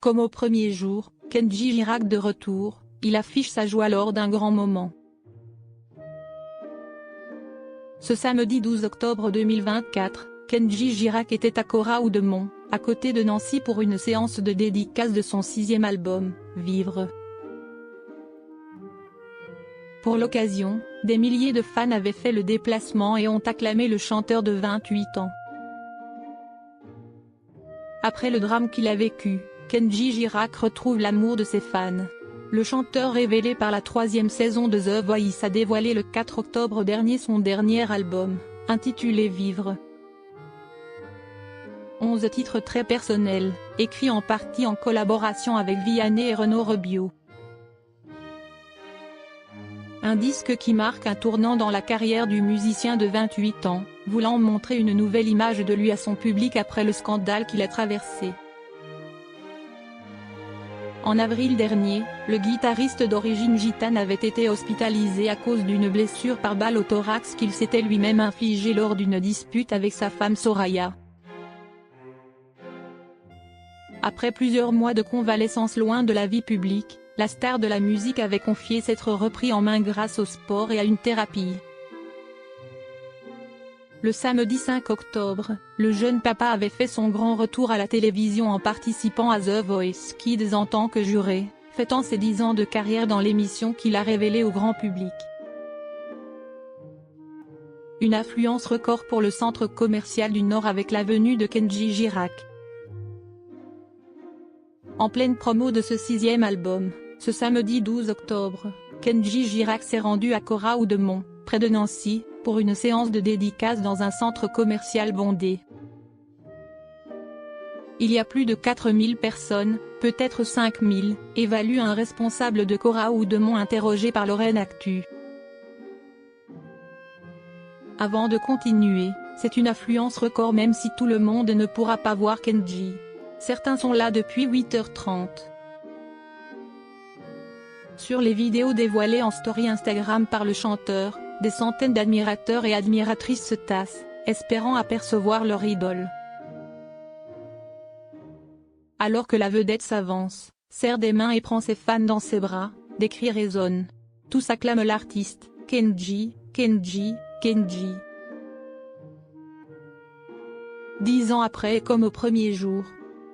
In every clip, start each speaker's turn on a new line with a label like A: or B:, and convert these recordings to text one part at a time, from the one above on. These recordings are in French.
A: Comme au premier jour, Kenji Girac de retour, il affiche sa joie lors d'un grand moment. Ce samedi 12 octobre 2024, Kenji Girac était à Coraoudemont, à côté de Nancy pour une séance de dédicace de son 6e album, Vivre. Pour l'occasion, des milliers de fans avaient fait le déplacement et ont acclamé le chanteur de 28 ans. Après le drame qu'il a vécu, Kenji Girac retrouve l'amour de ses fans. Le chanteur révélé par la 3e saison de The Voice a dévoilé le 4 octobre dernier son dernier album, intitulé Vivre. 11 titres très personnels, écrits en partie en collaboration avec Vianney et Renaud Rebio. Un disque qui marque un tournant dans la carrière du musicien de 28 ans, voulant montrer une nouvelle image de lui à son public après le scandale qu'il a traversé. En avril dernier, le guitariste d'origine gitane avait été hospitalisé à cause d'une blessure par balle au thorax qu'il s'était lui-même infligée lors d'une dispute avec sa femme Soraya. Après plusieurs mois de convalescence loin de la vie publique, la star de la musique avait confié s'être repris en main grâce au sport et à une thérapie. Le samedi 5 octobre, le jeune papa avait fait son grand retour à la télévision en participant à The Voice Kids en tant que juré, fêtant ses 10 ans de carrière dans l'émission qu'il a révélée au grand public. Une affluence record pour le centre commercial du Nord avec la venue de Kenji Girac. En pleine promo de ce 6e album, ce samedi 12 octobre, Kenji Girac s'est rendu à Coraoudemont, près de Nancy, pour une séance de dédicace dans un centre commercial bondé. Il y a plus de 4000 personnes, peut-être 5000, évalue un responsable de Coraoudemont interrogé par Lorraine Actu. Avant de continuer, c'est une affluence record même si tout le monde ne pourra pas voir Kenji. Certains sont là depuis 8h30. Sur les vidéos dévoilées en story Instagram par le chanteur, des centaines d'admirateurs et admiratrices se tassent, espérant apercevoir leur idole. Alors que la vedette s'avance, serre des mains et prend ses fans dans ses bras, des cris résonnent. Tous acclament l'artiste, Kenji, Kenji, Kenji. 10 ans après et comme au premier jour.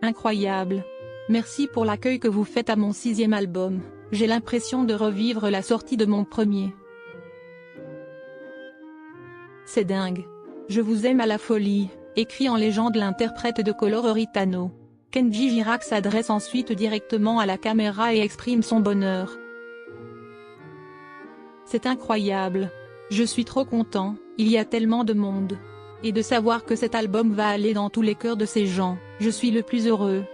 A: Incroyable. Merci pour l'accueil que vous faites à mon 6e album, j'ai l'impression de revivre la sortie de mon premier. C'est dingue. Je vous aime à la folie, écrit en légende l'interprète de Coloretano. Kenji Girac s'adresse ensuite directement à la caméra et exprime son bonheur. C'est incroyable. Je suis trop content, il y a tellement de monde. Et de savoir que cet album va aller dans tous les cœurs de ces gens, je suis le plus heureux.